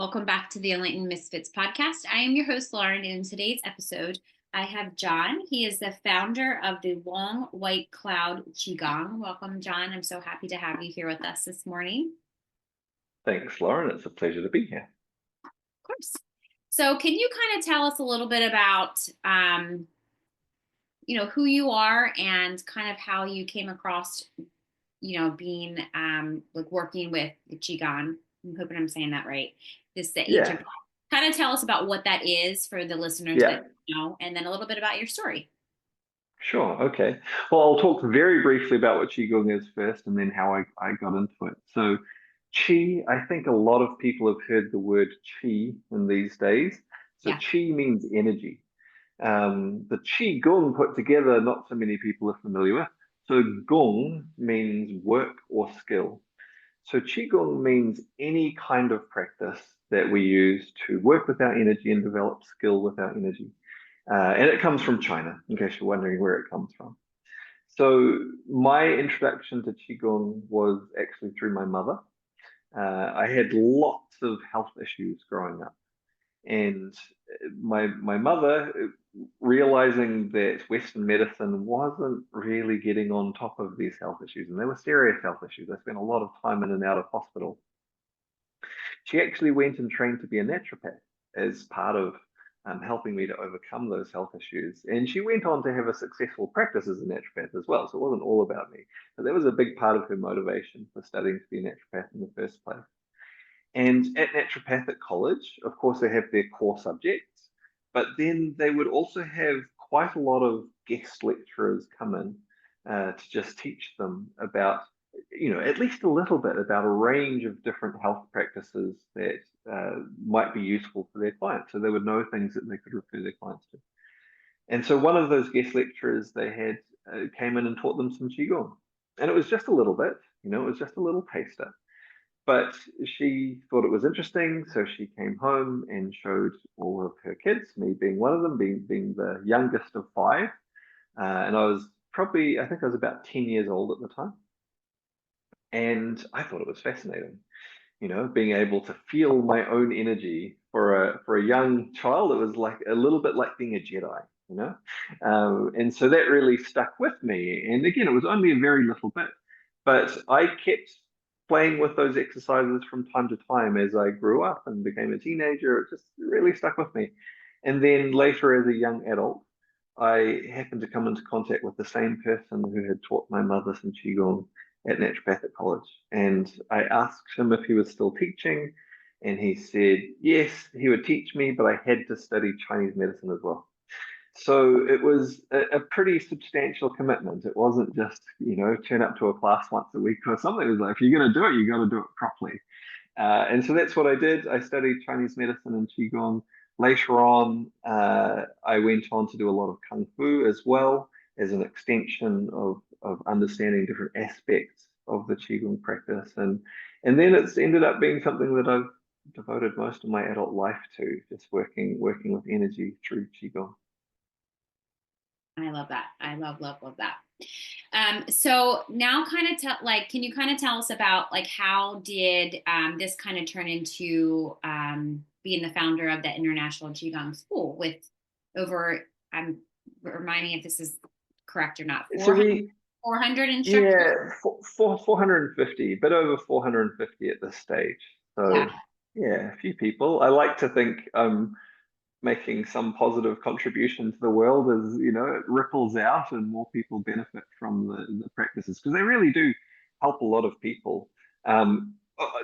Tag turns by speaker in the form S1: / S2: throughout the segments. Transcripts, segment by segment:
S1: Welcome back to the Enlightened Misfits podcast. I am your host, Lauren, and in today's episode, I have John. He is the founder of the Long White Cloud Qigong. Welcome, John. I'm so happy to have you here with us this morning.
S2: Thanks, Lauren. It's a pleasure to be here.
S1: Of course. So can you kind of tell us a little bit about, who you are and kind of how you came across, being working with the Qigong? I'm hoping I'm saying that right. The ancient.
S2: Yeah,
S1: Kind of tell us about what that is for the listeners
S2: yeah,
S1: that know, and then a little bit about your story.
S2: sure. Okay. Well, I'll talk very briefly about what Qigong is first and then how I got into it. So, Qi, I think a lot of people have heard the word Qi in these days. So,
S1: Yeah.
S2: Qi means energy. The Qigong put together, not so many people are familiar with. So, Gong means work or skill. So Qigong means any kind of practice that we use to work with our energy and develop skill with our energy. And it comes from China, in case you're wondering where it comes from. So my introduction to Qigong was actually through my mother. I had lots of health issues growing up. And my mother, realizing that Western medicine wasn't really getting on top of these health issues, and they were serious health issues. I spent a lot of time in and out of hospital. She actually went and trained to be a naturopath as part of helping me to overcome those health issues. And she went on to have a successful practice as a naturopath as well. So it wasn't all about me. But that was a big part of her motivation for studying to be a naturopath in the first place. And at naturopathic college, of course, they have their core subjects, but then they would also have quite a lot of guest lecturers come in to just teach them about, at least a little bit about a range of different health practices that might be useful for their clients. So they would know things that they could refer their clients to. And so one of those guest lecturers they had came in and taught them some Qigong. And it was just a little bit, it was just a little taster. But she thought it was interesting, so she came home and showed all of her kids, me being one of them, being the youngest of five. And I was I think I was about 10 years old at the time. And I thought it was fascinating, being able to feel my own energy for a young child. It was like a little bit like being a Jedi. And so that really stuck with me. And again, it was only a very little bit, but I kept playing with those exercises from time to time as I grew up and became a teenager. It just really stuck with me. And then later, as a young adult, I happened to come into contact with the same person who had taught my mother some Qigong at naturopathic college. And I asked him if he was still teaching, and he said, yes, he would teach me, but I had to study Chinese medicine as well. So it was a pretty substantial commitment. It wasn't just, turn up to a class once a week or something. It was like, if you're going to do it, you got to do it properly. And so that's what I did. I studied Chinese medicine and Qigong. Later on, I went on to do a lot of Kung Fu as well as an extension of understanding different aspects of the Qigong practice. And then it's ended up being something that I've devoted most of my adult life to, just working with energy through Qigong.
S1: I love that. I love that. So now kind of can you kind of tell us about how did this kind of turn into being the founder of the International Qigong School with over, remind me if this is correct or not,
S2: So
S1: 400 instructors?
S2: yeah, 450, a bit over 450 at this stage.
S1: Yeah.
S2: So yeah, a few people. I like to think I'm making some positive contribution to the world as, it ripples out and more people benefit from the practices because they really do help a lot of people. A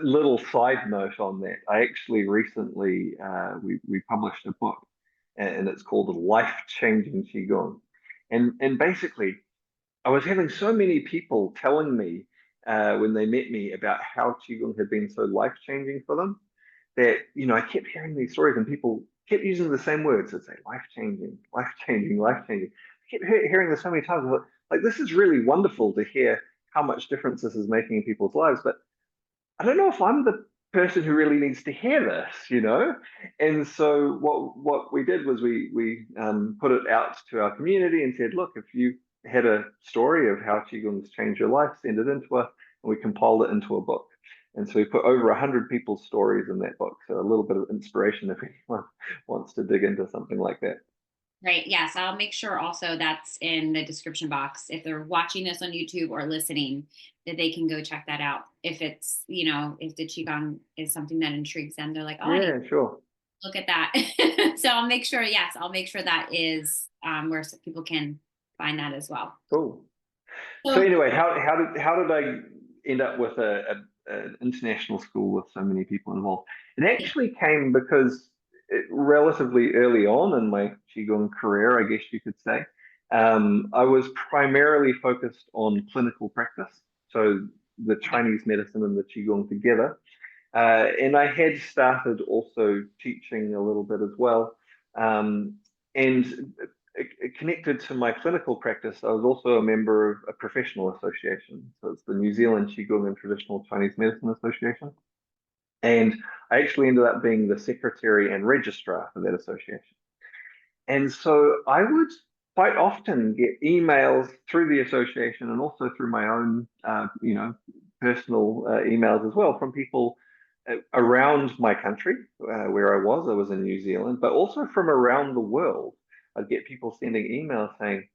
S2: little side note on that, I actually recently we published a book and it's called Life Changing Qigong. And basically I was having so many people telling me when they met me about how Qigong had been so life-changing for them that, I kept hearing these stories and people kept using the same words. It's like life-changing, life-changing, life-changing. I kept hearing this so many times. I thought, like, this is really wonderful to hear how much difference this is making in people's lives, but I don't know if I'm the person who really needs to hear this. And so what we did was we put it out to our community and said, look, if you had a story of how Qigong's changed your life, send it in to us, and we compiled it into a book. And so we put over 100 people's stories in that book. So a little bit of inspiration if anyone wants to dig into something like that.
S1: Right. Yes. I'll make sure also that's in the description box if they're watching this on YouTube or listening, that they can go check that out. If it's, if the Qigong is something that intrigues them, they're like, oh, I need
S2: Yeah, sure.
S1: to look at that. So I'll make sure, yes, I'll make sure that is where people can find that as well.
S2: Cool. So
S1: So,
S2: anyway, how did I end up with an international school with so many people involved? It actually came because relatively early on in my Qigong career, I guess you could say, I was primarily focused on clinical practice, so the
S1: okay.
S2: Chinese medicine and the Qigong together. And I had started also teaching a little bit as well. And connected to my clinical practice, I was also a member of a professional association. So it's the New Zealand Qigong and Traditional Chinese Medicine Association. And I actually ended up being the secretary and registrar for that association. And so I would quite often get emails through the association and also through my own, personal emails as well from people around my country where I was. I was in New Zealand, but also from around the world. I'd get people sending emails saying,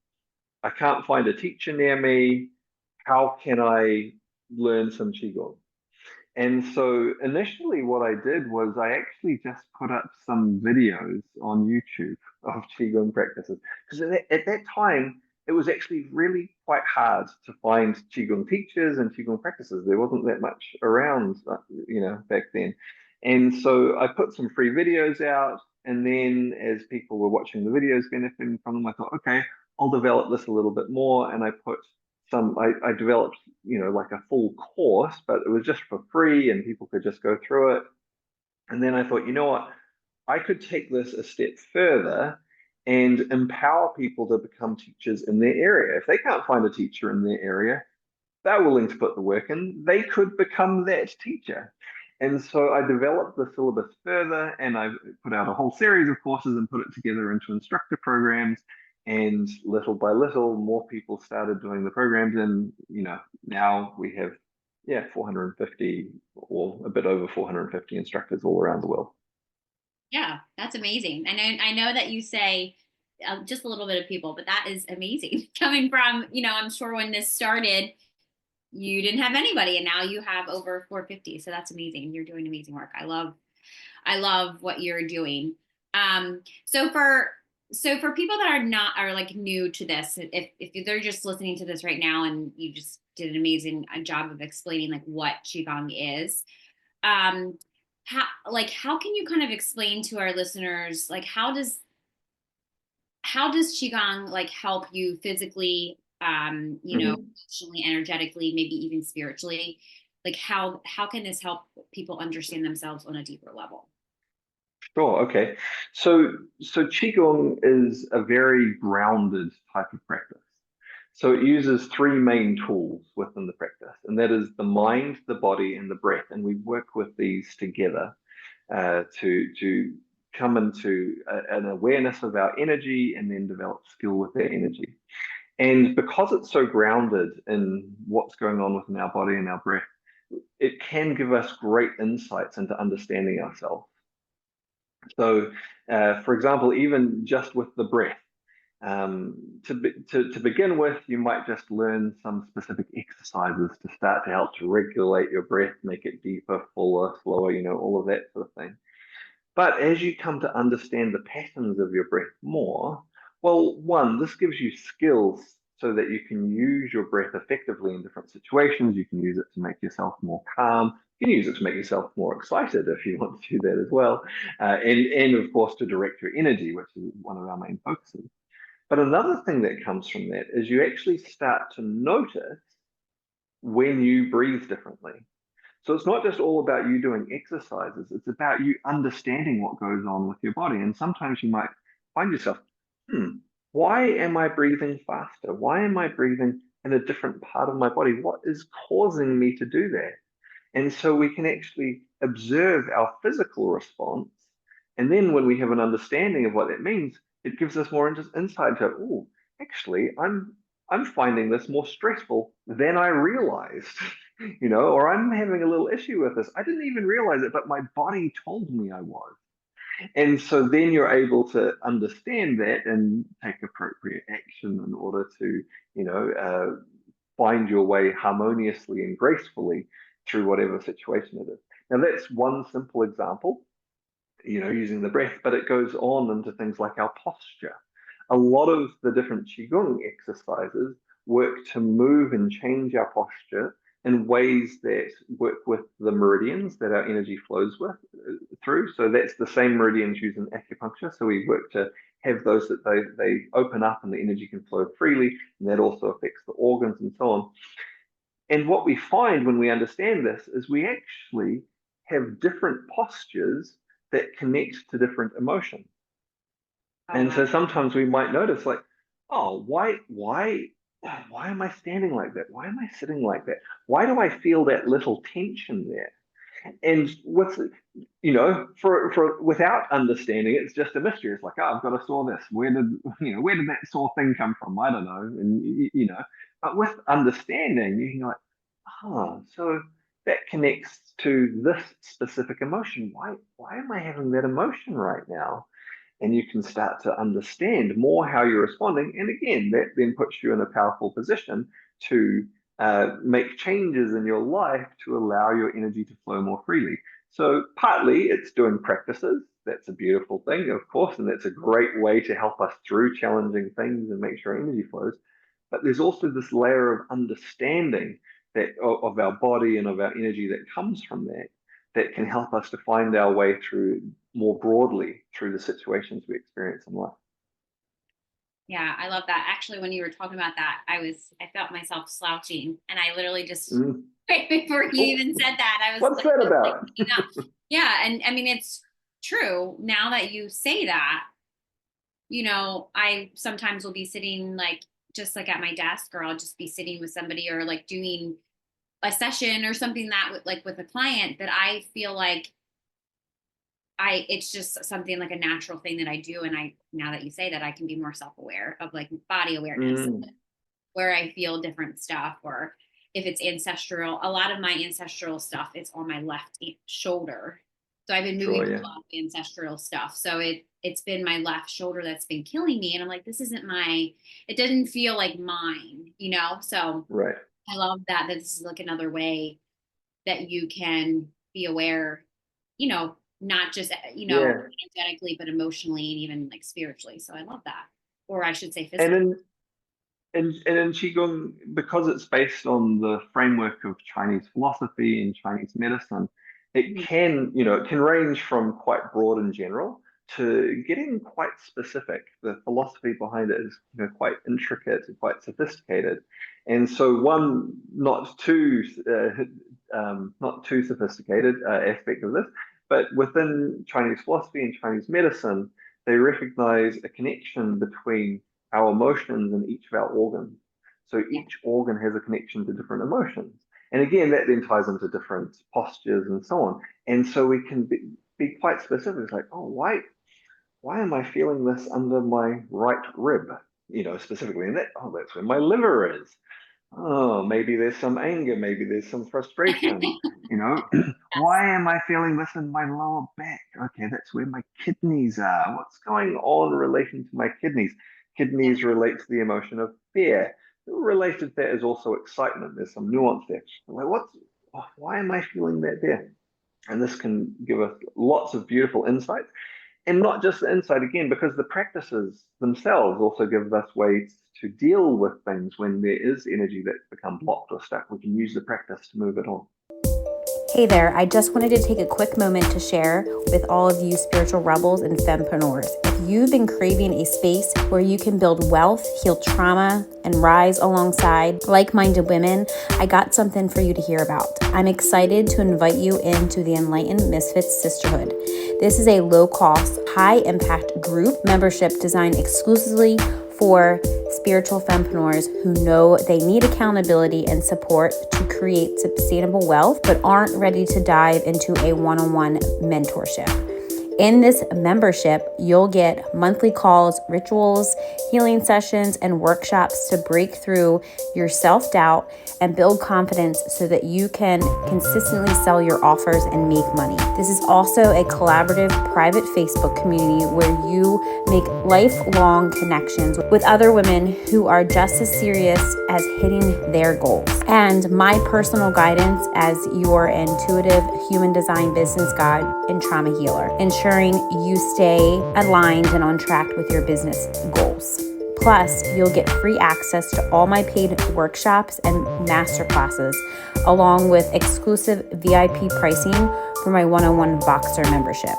S2: I can't find a teacher near me. How can I learn some Qigong? And so initially, what I did was I actually just put up some videos on YouTube of Qigong practices. Because at that time, it was actually really quite hard to find Qigong teachers and Qigong practices. There wasn't that much around, back then. And so I put some free videos out. And then as people were watching the videos, benefiting from them, I thought, okay, I'll develop this a little bit more. And I put I developed, like a full course, but it was just for free and people could just go through it. And then I thought, you know what? I could take this a step further and empower people to become teachers in their area. If they can't find a teacher in their area, they're willing to put the work in, they could become that teacher. And so I developed the syllabus further and I put out a whole series of courses and put it together into instructor programs. And little by little, more people started doing the programs. And, now we have, yeah, 450 or a bit over 450 instructors all around the world.
S1: Yeah, that's amazing. And I know that you say just a little bit of people, but that is amazing. Coming from, I'm sure when this started, you didn't have anybody and now you have over 450. So that's amazing. You're doing amazing work. I love what you're doing. So for people that are like new to this, if they're just listening to this right now and you just did an amazing job of explaining like what Qigong is, um, how can you kind of explain to our listeners like how does Qigong like help you physically,
S2: Mhm.
S1: emotionally, energetically, maybe even spiritually? Like how can this help people understand themselves on a deeper level?
S2: Sure. Okay. So Qigong is a very grounded type of practice. So it uses three main tools within the practice, and that is the mind, the body, and the breath. And we work with these together to come into an awareness of our energy and then develop skill with that energy. And because it's so grounded in what's going on within our body and our breath, it can give us great insights into understanding ourselves. So, for example, even just with the breath, to begin with, you might just learn some specific exercises to start to help to regulate your breath, make it deeper, fuller, slower, all of that sort of thing. But as you come to understand the patterns of your breath more, well, one, this gives you skills so that you can use your breath effectively in different situations. You can use it to make yourself more calm. You can use it to make yourself more excited if you want to do that as well. And of course, to direct your energy, which is one of our main focuses. But another thing that comes from that is you actually start to notice when you breathe differently. So it's not just all about you doing exercises, it's about you understanding what goes on with your body. And sometimes you might find yourself, hmm, why am I breathing faster? Why am I breathing in a different part of my body? What is causing me to do that? And so we can actually observe our physical response. And then when we have an understanding of what that means, it gives us more insight to, oh, actually, I'm finding this more stressful than I realized. or I'm having a little issue with this. I didn't even realize it, but my body told me I was. And so then you're able to understand that and take appropriate action in order to, find your way harmoniously and gracefully through whatever situation it is. Now, that's one simple example, using the breath, but it goes on into things like our posture. A lot of the different Qigong exercises work to move and change our posture in ways that work with the meridians that our energy flows through. So that's the same meridians used in acupuncture. So we work to have those that they open up and the energy can flow freely, and that also affects the organs and so on. And what we find when we understand this is we actually have different postures that connect to different emotions.
S1: Oh,
S2: And
S1: wow.
S2: so sometimes we might notice like, oh, why am I standing like that? Why am I sitting like that? Why do I feel that little tension there? And for without understanding, it's just a mystery. It's like, oh, I've got a sore this. Where did that sore thing come from? I don't know. But with understanding, you can go like, so that connects to this specific emotion. Why am I having that emotion right now? And you can start to understand more how you're responding. And again, that then puts you in a powerful position to make changes in your life to allow your energy to flow more freely. So, partly it's doing practices. That's a beautiful thing, of course, and that's a great way to help us through challenging things and make sure energy flows. But there's also this layer of understanding of our body and of our energy that comes from that can help us to find our way through more broadly through the situations we experience in life.
S1: Yeah, I love that. Actually, when you were talking about that, I felt myself slouching, and I literally just
S2: Mm.
S1: right before you
S2: Oh,
S1: even said that, I was
S2: what's that
S1: like
S2: about?
S1: looking up. Yeah, and I mean it's true. Now that you say that, I sometimes will be sitting like just like at my desk, or I'll just be sitting with somebody, or like doing a session or something that with a client that I feel like it's just something like a natural thing that I do. And now that you say that, I can be more self-aware of like body awareness,
S2: Mm.
S1: where I feel different stuff, or if it's ancestral. A lot of my ancestral stuff is on my left shoulder. So I've been moving
S2: Sure,
S1: with
S2: yeah.
S1: a lot of ancestral stuff. So it's been my left shoulder that's been killing me. And I'm like, this isn't it doesn't feel like mine. So
S2: Right.
S1: I love that this is like another way that you can be aware, not just,
S2: Yeah.
S1: energetically, but emotionally and even like spiritually. So I love that. Or I should say
S2: And
S1: physically.
S2: in Qigong, because it's based on the framework of Chinese philosophy and Chinese medicine,
S1: Mhm.
S2: it can range from quite broad and general to getting quite specific. The philosophy behind it is, quite intricate and quite sophisticated. And so one not too sophisticated aspect of this, but within Chinese philosophy and Chinese medicine, they recognize a connection between our emotions in each of our organs. So
S1: Yeah.
S2: each organ has a connection to different emotions. And again, that then ties into different postures and so on. And so we can be quite specific. It's like, oh, why am I feeling this under my right rib? Specifically, and that's where my liver is. Oh, maybe there's some anger, maybe there's some frustration.
S1: Yes.
S2: Why am I feeling this in my lower back? Okay, that's where my kidneys are. What's going on in relation to my kidneys?
S1: Yeah.
S2: Kidneys relate to the emotion of fear. Related to that is also excitement. There's some nuance there. Like, why am I feeling that there? And this can give us lots of beautiful insights. And not just the insight again, because the practices themselves also give us ways to deal with things when there is energy that's become blocked or stuck. We can use the practice to move it on.
S3: Hey there, I just wanted to take a quick moment to share with all of you spiritual rebels and fempreneurs. If you've been craving a space where you can build wealth, heal trauma, and rise alongside like-minded women, I got something for you to hear about. I'm excited to invite you into the Enlightened Misfits Sisterhood. This is a low-cost, high-impact group membership designed exclusively for spiritual fempreneurs who know they need accountability and support to create sustainable wealth, but aren't ready to dive into a one-on-one mentorship. In this membership, you'll get monthly calls, rituals, healing sessions, and workshops to break through your self-doubt and build confidence so that you can consistently sell your offers and make money. This is also a collaborative private Facebook community where you make lifelong connections with other women who are just as serious as hitting their goals. And my personal guidance as your intuitive human design business guide and trauma healer, ensuring you stay aligned and on track with your business goals. Plus, you'll get free access to all my paid workshops and masterclasses, along with exclusive VIP pricing for my one-on-one Voxer membership.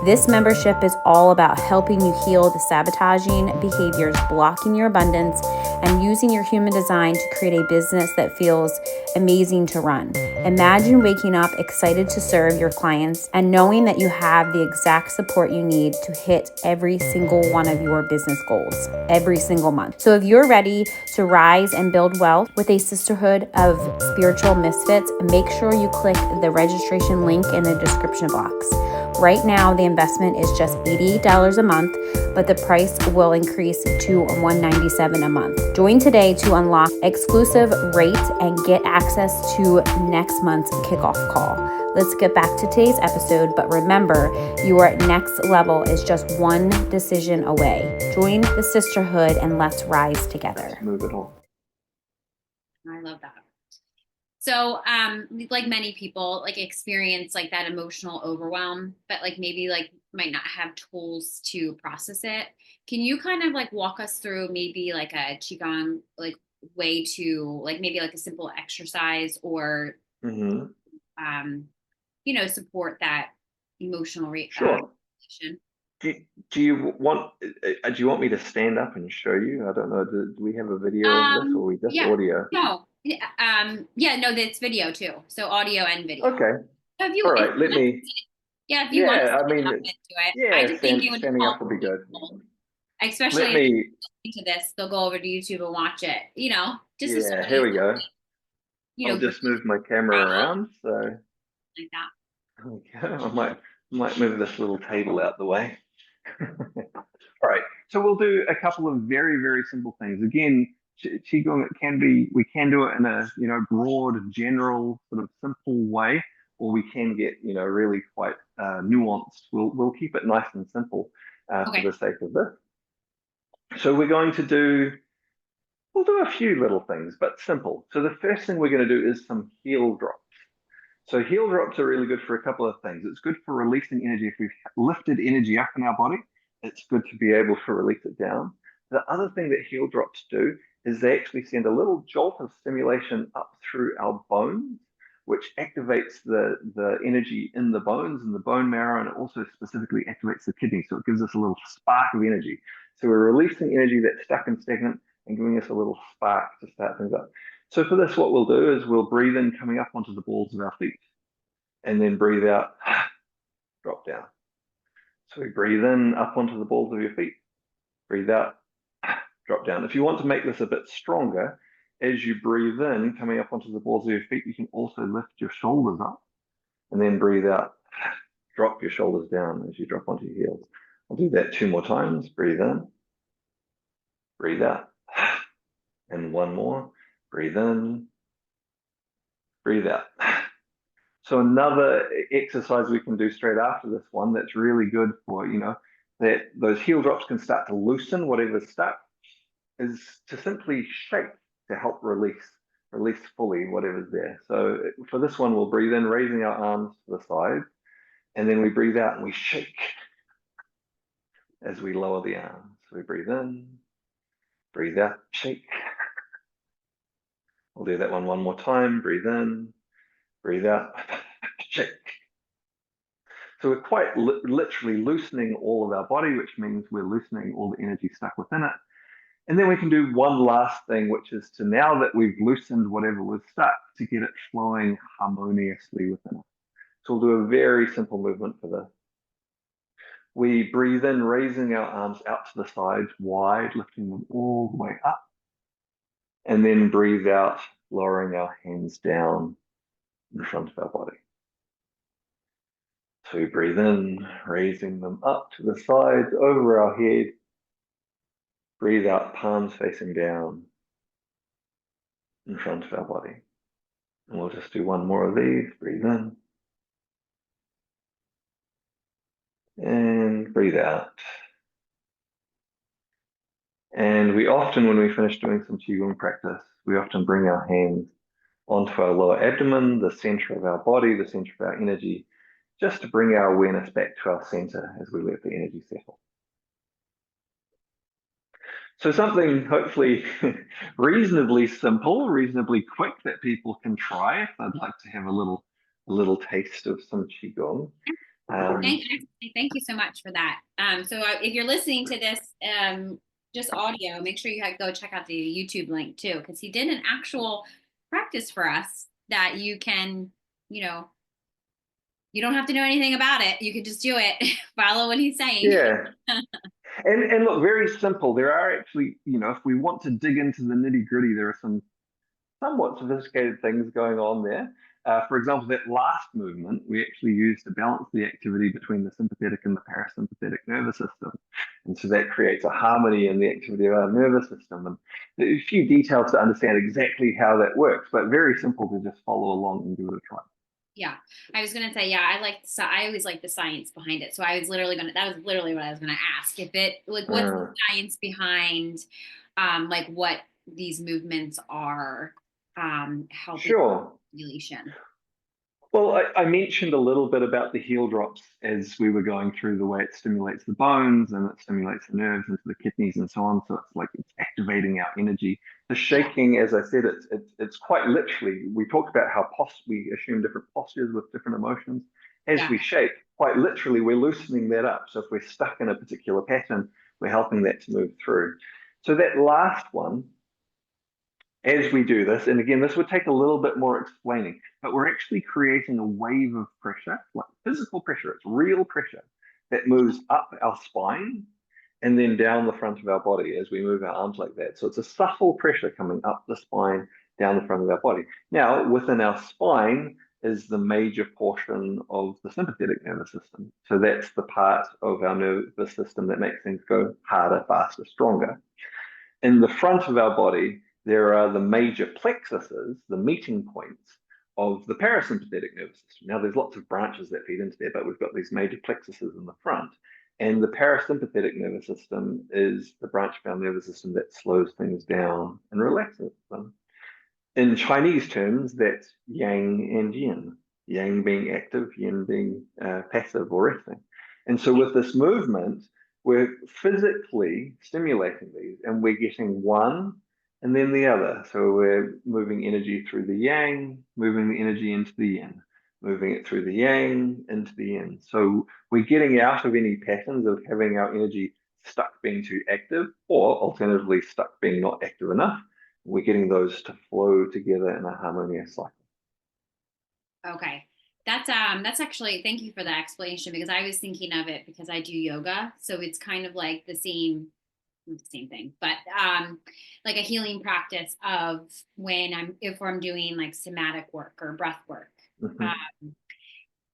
S3: This membership is all about helping you heal the sabotaging behaviors blocking your abundance and using your human design to create a business that feels amazing to run. Imagine waking up excited to serve your clients and knowing that you have the exact support you need to hit every single one of your business goals every single month. So if you're ready to rise and build wealth with a sisterhood of spiritual misfits, make sure you click the registration link in the description box. Right now, the investment is just $88 a month, but the price will increase to $197 a month. Join today to unlock exclusive rates and get access to next month's kickoff call. Let's get back to today's episode, but remember, your next level is just one decision away. Join the sisterhood and let's rise together.
S2: Let's move it on.
S1: I love that. So, like many people, like experience like that emotional overwhelm, but like maybe like might not have tools to process it. Can you kind of like walk us through maybe like a Qigong like way to like maybe like a simple exercise or support that emotional rate?
S2: Sure. Do you want me to stand up and show you? I don't know. Do we have a video of this or we just audio?
S1: No. No, that's video too. So audio and video.
S2: Okay.
S1: So if you,
S2: All right. Let me.
S1: If you want to stand up into it,
S2: yeah,
S1: I just think it would
S2: standing up will be good.
S1: Especially if you're listening to this, they'll go over to YouTube and watch it.
S2: Here we go. I'll just move my camera around. So
S1: like that.
S2: Okay. I might move this little table out the way. All right. So we'll do a couple of very, very simple things. Again, Qigong, we can do it in a, broad, general, sort of simple way, or we can get, really quite nuanced. We'll keep it nice and simple for the sake of this. So we'll do a few little things, but simple. So the first thing we're going to do is some heel drops. So heel drops are really good for a couple of things. It's good for releasing energy. If we've lifted energy up in our body, it's good to be able to release it down. The other thing that heel drops do is they actually send a little jolt of stimulation up through our bones, which activates the energy in the bones and the bone marrow, and it also specifically activates the kidney. So it gives us a little spark of energy. So we're releasing energy that's stuck and stagnant and giving us a little spark to start things up. So for this, what we'll do is we'll breathe in coming up onto the balls of our feet and then breathe out, drop down. So we breathe in up onto the balls of your feet, breathe out, drop down. If you want to make this a bit stronger, as you breathe in coming up onto the balls of your feet, you can also lift your shoulders up and then breathe out, drop your shoulders down as you drop onto your heels. I'll do that 2 more times. Breathe in, breathe out, and 1 more. Breathe in, breathe out. So another exercise we can do straight after this one that's really good for, that those heel drops can start to loosen whatever's stuck, is to simply shake to help release fully whatever's there. So for this one, we'll breathe in, raising our arms to the side, and then we breathe out and we shake as we lower the arms. So we breathe in, breathe out, shake. We'll do that one more time. Breathe in, breathe out, shake. So we're quite literally loosening all of our body, which means we're loosening all the energy stuck within it. And then we can do one last thing, which is to, now that we've loosened whatever was stuck, to get it flowing harmoniously within it. So we'll do a very simple movement for this. We breathe in, raising our arms out to the sides wide, lifting them all the way up. And then breathe out, lowering our hands down in front of our body. So we breathe in, raising them up to the sides, over our head. Breathe out, palms facing down in front of our body. And we'll just do one more of these. Breathe in. And breathe out. And we often, when we finish doing some Qigong practice, we often bring our hands onto our lower abdomen, the center of our body, the center of our energy, just to bring our awareness back to our center as we let the energy settle. So something hopefully reasonably simple, reasonably quick that people can try if they'd like to have a little taste of some Qigong.
S1: Thank you so much for that. So if you're listening to this just audio, make sure you go check out the YouTube link too, because he did an actual practice for us that you can, you don't have to know anything about it. You can just do it, follow what he's saying.
S2: Yeah. And look, very simple. There are actually, if we want to dig into the nitty gritty, there are some somewhat sophisticated things going on there. For example, that last movement we actually use to balance the activity between the sympathetic and the parasympathetic nervous system. And so that creates a harmony in the activity of our nervous system. And there's a few details to understand exactly how that works, but very simple to just follow along and give it a try.
S1: Yeah, I was gonna say, I always like the science behind it. So that was literally what I was gonna ask. If it what's the science behind what these movements are helping
S2: Sure.
S1: regulation?
S2: Well, I mentioned a little bit about the heel drops as we were going through, the way it stimulates the bones and it stimulates the nerves into the kidneys and so on. So it's like it's activating our energy. The shaking, as I said, it's quite literally. We talked about how we assume different postures with different emotions. As we shake, quite literally, we're loosening that up. So if we're stuck in a particular pattern, we're helping that to move through. So that last one, as we do this, and again, this would take a little bit more explaining, but we're actually creating a wave of pressure, like physical pressure. It's real pressure that moves up our spine and then down the front of our body as we move our arms like that. So it's a subtle pressure coming up the spine, down the front of our body. Now, within our spine is the major portion of the sympathetic nervous system. So that's the part of our nervous system that makes things go harder, faster, stronger. In the front of our body, there are the major plexuses, the meeting points of the parasympathetic nervous system. Now, there's lots of branches that feed into there, but we've got these major plexuses in the front. And the parasympathetic nervous system is the branch of our nervous system that slows things down and relaxes them. In Chinese terms, that's yang and yin. Yang being active, yin being passive or resting. And so with this movement, we're physically stimulating these and we're getting one and then the other. So we're moving energy through the yang, moving the energy into the yin, moving it through the yang into the yin. So we're getting out of any patterns of having our energy stuck being too active or alternatively stuck being not active enough. We're getting those to flow together in a harmonious cycle.
S1: Okay. That's actually, thank you for that explanation, because I was thinking of it because I do yoga. So it's kind of like the same thing, but like a healing practice of if I'm doing like somatic work or breath work.
S2: Mm-hmm.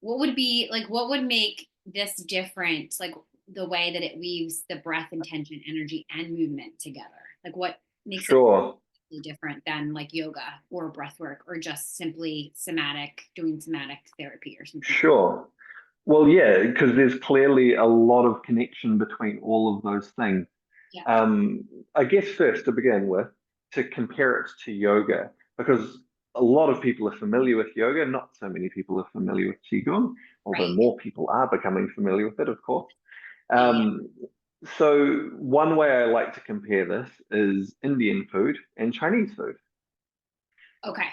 S1: What would make this different, like the way that it weaves the breath, intention, energy, and movement together? Like what makes it different than like yoga or breath work or just simply doing somatic therapy or something?
S2: Sure. Well, yeah, because there's clearly a lot of connection between all of those things.
S1: Yeah.
S2: I guess first to begin with, to compare it to yoga, because a lot of people are familiar with yoga, not so many people are familiar with Qigong, although more people are becoming familiar with it, of course. So one way I like to compare this is Indian food and Chinese food.
S1: Okay.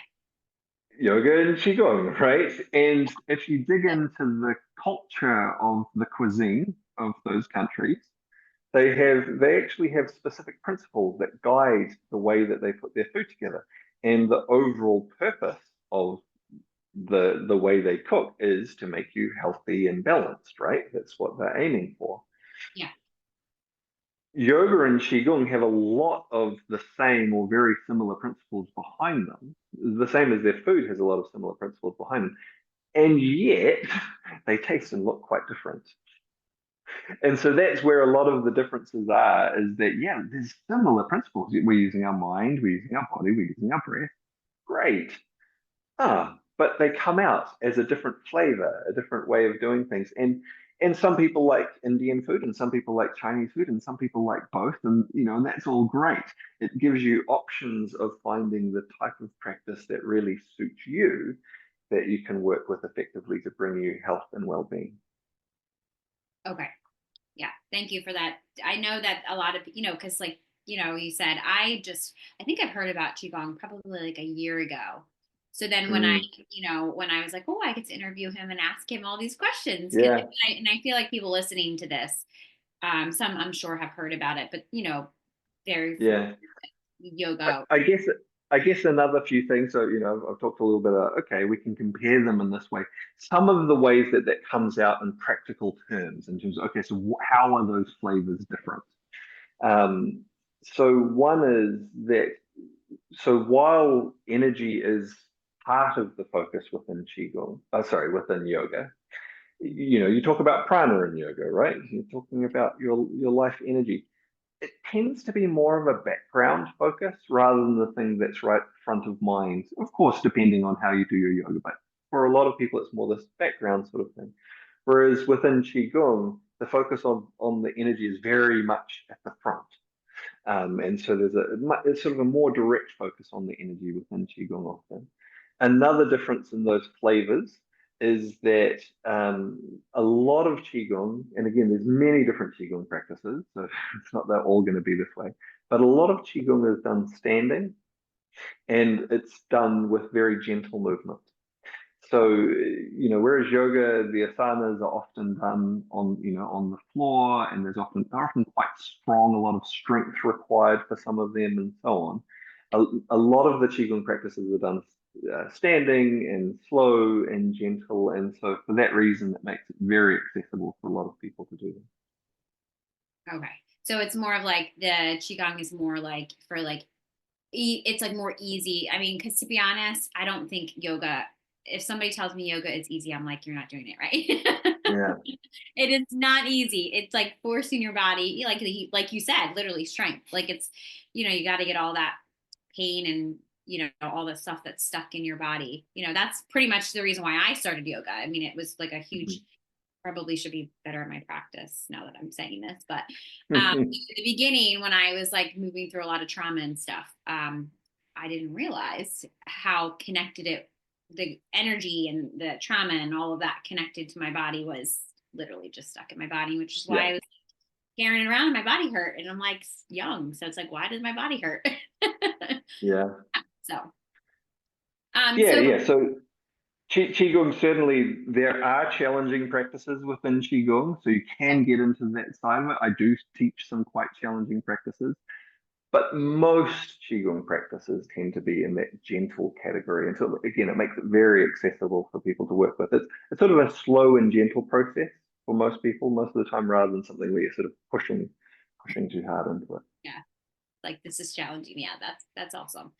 S2: Yoga and Qigong, right? And if you dig into the culture of the cuisine of those countries, they actually have specific principles that guide the way that they put their food together. And the overall purpose of the way they cook is to make you healthy and balanced, right? That's what they're aiming for.
S1: Yeah.
S2: Yoga and Qigong have a lot of the same or very similar principles behind them, the same as their food has a lot of similar principles behind them. and yet they taste and look quite different. And so that's where a lot of the differences are, is that, yeah, there's similar principles. We're using our mind, we're using our body, we're using our breath. Great. But they come out as a different flavor, a different way of doing things. And some people like Indian food, and some people like Chinese food, and some people like both. And and that's all great. It gives you options of finding the type of practice that really suits you, that you can work with effectively to bring you health and well-being.
S1: Okay. Yeah. Thank you for that. I know that a lot of, because like, you said, I think I've heard about Qigong probably like a year ago. So then when when I was like, oh, I get to interview him and ask him all these questions.
S2: Yeah.
S1: And I feel like people listening to this, some I'm sure have heard about it, but they're
S2: Yeah.
S1: yoga.
S2: I guess another few things. So, I've talked a little bit about, okay, we can compare them in this way. Some of the ways that comes out in practical terms, in terms of, okay, so how are those flavors different? So one is that, so while energy is part of the focus within within yoga, you talk about prana in yoga, right? You're talking about your life energy. It tends to be more of a background focus rather than the thing that's right front of mind. Of course, depending on how you do your yoga, but for a lot of people, it's more this background sort of thing. Whereas within Qigong, the focus on the energy is very much at the front. And so it's sort of a more direct focus on the energy within Qigong often. Another difference in those flavors is that a lot of Qigong, and again, there's many different Qigong practices, so it's not they're all going to be this way, but a lot of Qigong is done standing, and it's done with very gentle movement. So, whereas yoga, the asanas are often done on the floor, and they're often quite strong, a lot of strength required for some of them, and so on. A lot of the Qigong practices are done standing and slow and gentle, and so for that reason, it makes it very accessible for a lot of people to do them.
S1: Okay. So it's more of like the Qigong is more like for like, it's like more easy. I mean, because to be honest, I don't think yoga, if somebody tells me yoga is easy, I'm like, you're not doing it right.
S2: Yeah.
S1: It is not easy. It's like forcing your body, like you said, literally strength. Like it's, you got to get all that pain and, all the stuff that's stuck in your body. That's pretty much the reason why I started yoga. I mean, it was like a huge, probably should be better at my practice now that I'm saying this, but at the beginning when I was like moving through a lot of trauma and stuff, I didn't realize how connected the energy and the trauma and all of that connected to my body was literally just stuck in my body, which is why I was carrying around and my body hurt. And I'm like young. So it's like, why does my body hurt?
S2: Yeah.
S1: So,
S2: So Qigong, certainly there are challenging practices within Qigong, so you can get into that side of it. I do teach some quite challenging practices, but most Qigong practices tend to be in that gentle category. And so again, it makes it very accessible for people to work with. It's sort of a slow and gentle process for most people, most of the time, rather than something where you're sort of pushing too hard into it.
S1: Yeah, like this is challenging. Yeah, that's awesome.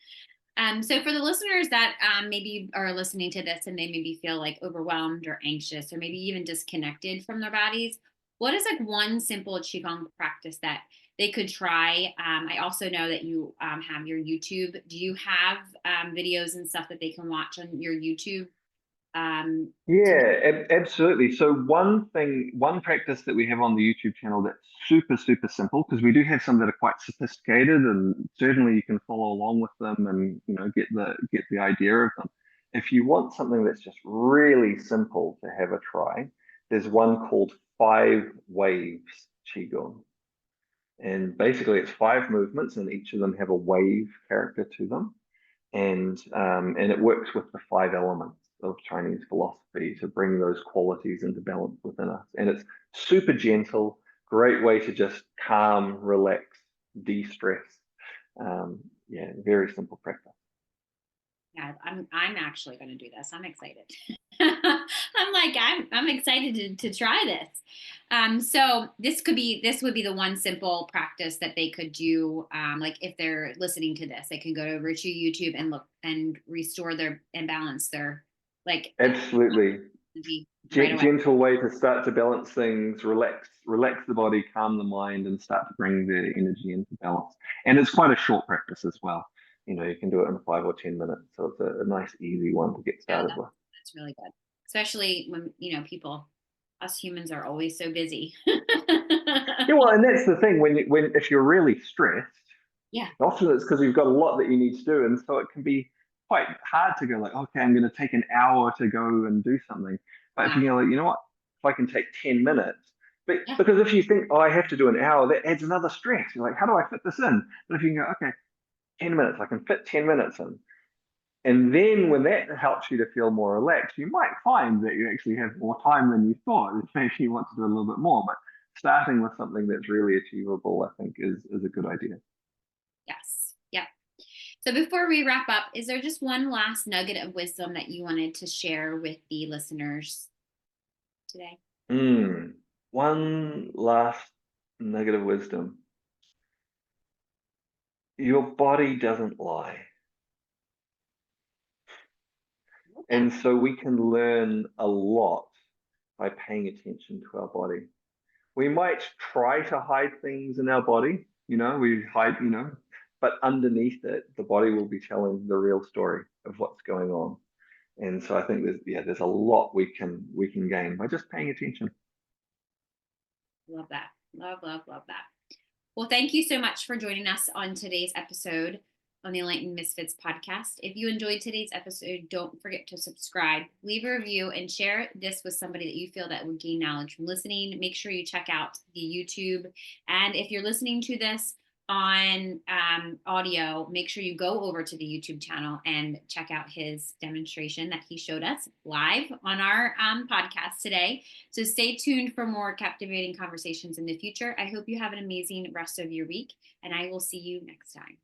S1: So for the listeners that maybe are listening to this and they maybe feel like overwhelmed or anxious or maybe even disconnected from their bodies, what is like one simple Qigong practice that they could try? I also know that you have your YouTube. Do you have videos and stuff that they can watch on your YouTube?
S2: Yeah, absolutely. So one practice that we have on the YouTube channel that's super, super simple, because we do have some that are quite sophisticated, and certainly you can follow along with them and get the idea of them. If you want something that's just really simple to have a try, there's one called 5 Waves Qigong. And basically it's 5 movements, and each of them have a wave character to them. And it works with the 5 elements of Chinese philosophy to bring those qualities into balance within us. And it's super gentle, great way to just calm, relax, de-stress. Very simple practice.
S1: Yeah, I'm actually going to do this. I'm excited. I'm excited to try this. So this would be the one simple practice that they could do. Like if they're listening to this, they can go over to YouTube and look and restore and balance their Like
S2: Absolutely.
S1: right away.
S2: Gentle way to start to balance things, relax the body, calm the mind, and start to bring the energy into balance. And it's quite a short practice as well. You know, you can do it in 5 or 10 minutes. So it's a nice, easy one to get
S1: Yeah,
S2: started with.
S1: that's really good. Especially when, us humans are always so busy.
S2: Yeah, well, and that's the thing when if you're really stressed,
S1: Yeah.
S2: often it's because you've got a lot that you need to do, and so it can be quite hard to go like, okay, I'm going to take an hour to go and do something. But if
S1: Yeah.
S2: you're like, you know what, if I can take 10 minutes, but
S1: Yeah.
S2: because if you think, oh, I have to do an hour, that adds another stress. You're like, how do I fit this in? But if you can go, okay, 10 minutes, I can fit 10 minutes in, and then when that helps you to feel more relaxed, you might find that you actually have more time than you thought. Maybe you want to do a little bit more, but starting with something that's really achievable, I think, is a good idea.
S1: Yes. Yep. So before we wrap up, is there just one last nugget of wisdom that you wanted to share with the listeners today?
S2: One last nugget of wisdom. Your body doesn't lie. And so we can learn a lot by paying attention to our body. We might try to hide things in our body, we hide, but underneath it, the body will be telling the real story of what's going on. And so I think there's a lot we can gain by just paying attention.
S1: Love that. Love that. Well, thank you so much for joining us on today's episode on the Enlightened Misfits podcast. If you enjoyed today's episode, don't forget to subscribe, leave a review, and share this with somebody that you feel that would gain knowledge from listening. Make sure you check out the YouTube. And if you're listening to this on audio, make sure you go over to the YouTube channel and check out his demonstration that he showed us live on our podcast today. So stay tuned for more captivating conversations in the future. I hope you have an amazing rest of your week, and I will see you next time.